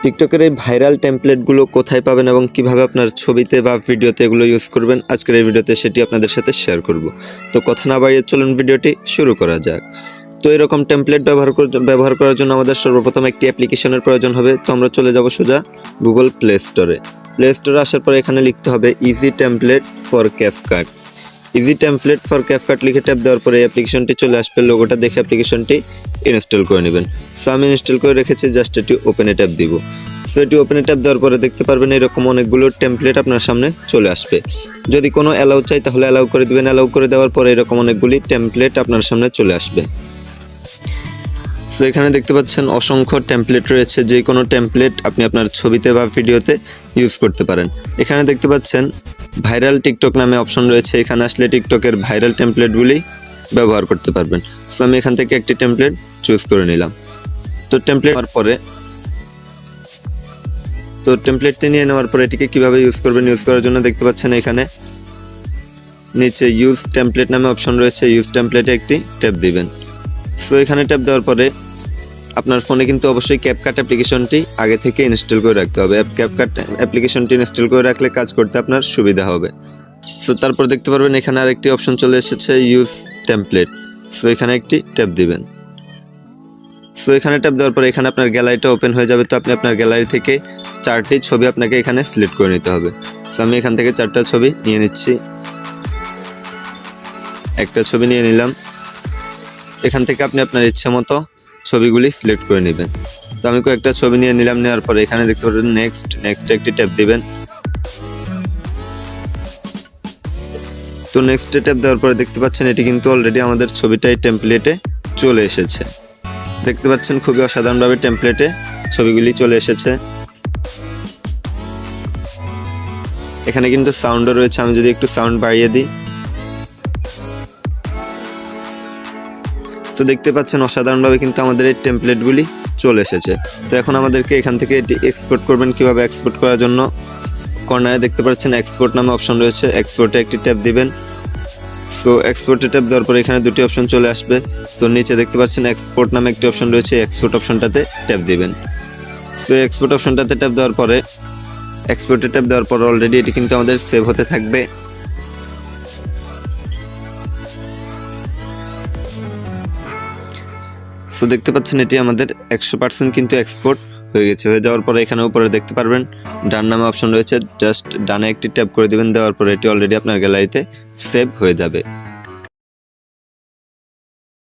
টিকটকের এই ভাইরাল টেমপ্লেটগুলো কোথায় পাবেন এবং কিভাবে আপনার ছবিতে বা ভিডিওতে এগুলো ইউজ করবেন আজকের এই ভিডিওতে সেটি আপনাদের সাথে শেয়ার করব। তো কথা না বাড়িয়ে চলুন ভিডিওটি শুরু করা যাক। তো এরকম টেমপ্লেট ব্যবহার করার জন্য আমাদের সর্বপ্রথম একটি অ্যাপ্লিকেশনের প্রয়োজন হবে। তো আমরা চলে যাব সোজা গুগল প্লে স্টোরে। প্লে স্টোরে আসার পর এখানে লিখতে হবে easy template for CapCut. Easy template for CapCut লিখে ট্যাপ দেওয়ার পরে এই অ্যাপ্লিকেশনটি চলে আসবে। লোগোটা দেখে অ্যাপ্লিকেশনটি ইনস্টল করে নেবেন। সো আমি ইনস্টল করে রেখেছি, জাস্ট এটি ওপেনে ট্যাপ দিব। সো এটি ওপেনে ট্যাপ দেওয়ার পরে দেখতে পারবেন এরকম অনেকগুলো টেমপ্লেট আপনার সামনে চলে আসবে। যদি কোনো অ্যালাউ চাই তাহলে অ্যালাউ করে দিবেন। অ্যালাউ করে দেওয়ার পরে এরকম অনেকগুলি টেমপ্লেট আপনার সামনে চলে আসবে। সো এখানে দেখতে পাচ্ছেন অসংখ্য টেমপ্লেট রয়েছে, যে কোনো টেমপ্লেট আপনি আপনার ছবিতে বা ভিডিওতে ইউজ করতে পারেন। এখানে দেখতে পাচ্ছেন ভাইরাল টিকটক নামে অপশন রয়েছে। এখানে আসলে টিকটকের ভাইরাল টেমপ্লেটগুলি ব্যবহার করতে পারবেন। সো আমি এখান থেকে একটি টেমপ্লেট চুজ করে নিলাম। তো টেমপ্লেটটি নিয়ে নেওয়ার পরে এটিকে কীভাবে ইউজ করবেন, ইউজ করার জন্য দেখতে পাচ্ছেন এখানে নিচে ইউজ টেমপ্লেট নামে অপশন রয়েছে। ইউজ টেমপ্লেটে একটি ট্যাপ দিবেন। সো এখানে ট্যাপ দেওয়ার পরে আপনার ফোনে কিন্তু অবশ্যই ক্যাপকাট অ্যাপ্লিকেশনটি আগে থেকে ইনস্টল করে রাখতে হবে। ক্যাপকাট অ্যাপ্লিকেশনটি ইনস্টল করে রাখলে কাজ করতে আপনার সুবিধা হবে। সো তারপর দেখতে পারবেন এখানে আরেকটি অপশন চলে এসেছে ইউজ টেমপ্লেট। সো এখানে একটি ট্যাপ দিবেন। সো এখানে ট্যাপ দেওয়ার পরে এখানে আপনার গ্যালারিটা ওপেন হয়ে যাবে। তো আপনি আপনার গ্যালারি থেকে 4টি ছবি আপনাকে এখানে সিলেক্ট করে নিতে হবে। সো আমি এখান থেকে 4টা ছবি নিয়ে নিচ্ছি। একটা ছবি নিয়ে নিলাম। এখান থেকে আপনি আপনার ইচ্ছে মতো ছবিগুলি সিলেক্ট করে নেবেন। তো আমি কয়েকটা ছবি নিয়ে নিলাম। নেওয়ার পরে এখানে দেখতে পারবেন নেক্সট একটি ট্যাপ দিবেন। তো নেক্সটে ট্যাপ দেওয়ার পরে দেখতে পাচ্ছেন এটি কিন্তু অলরেডি আমাদের ছবিটাই টেমপ্লেটে চলে এসেছে। দেখতে পাচ্ছেন খুবই অসাধারণভাবে টেমপ্লেটে ছবিগুলি চলে এসেছে। এখানে কিন্তু সাউন্ডও রয়েছে। আমি যদি একটু সাউন্ড বাড়িয়ে দিই, তো দেখতে পাচ্ছেন অসাধারণভাবে কিন্তু আমাদের এই টেমপ্লেটগুলি চলে এসেছে। তো এখন আমাদেরকে এখান থেকে এটি এক্সপোর্ট করবেন। কিভাবে এক্সপোর্ট করার জন্য কর্নারে দেখতে পাচ্ছেন এক্সপোর্ট নামে অপশন রয়েছে। এক্সপোর্টে একটি ট্যাপ দিবেন। সো এক্সপোর্টে ট্যাপ দেওয়ার পরে এখানে দুটি অপশন চলে আসবে। তো নিচে দেখতে পাচ্ছেন এক্সপোর্ট নামে একটি অপশন রয়েছে। এক্সপোর্ট অপশনটাতে ট্যাপ দিবেন। সো এক্সপোর্ট অপশনটাতে ট্যাপ দেওয়ার পরে এক্সপোর্টে ট্যাপ দেওয়ার পর অলরেডি এটি কিন্তু আমাদের সেভ হতে থাকবে। সো দেখতে পাচ্ছেন এটি আমাদের 100% কিন্তু এক্সপোর্ট হয়ে গেছে। হয়ে যাওয়ার পরে এখানে উপরে দেখতে পারবেন ডান নামে অপশন রয়েছে। জাস্ট ডানে একটি ট্যাপ করে দিবেন। দেওয়ার পরে এটি অলরেডি আপনার গ্যালারিতে সেভ হয়ে যাবে।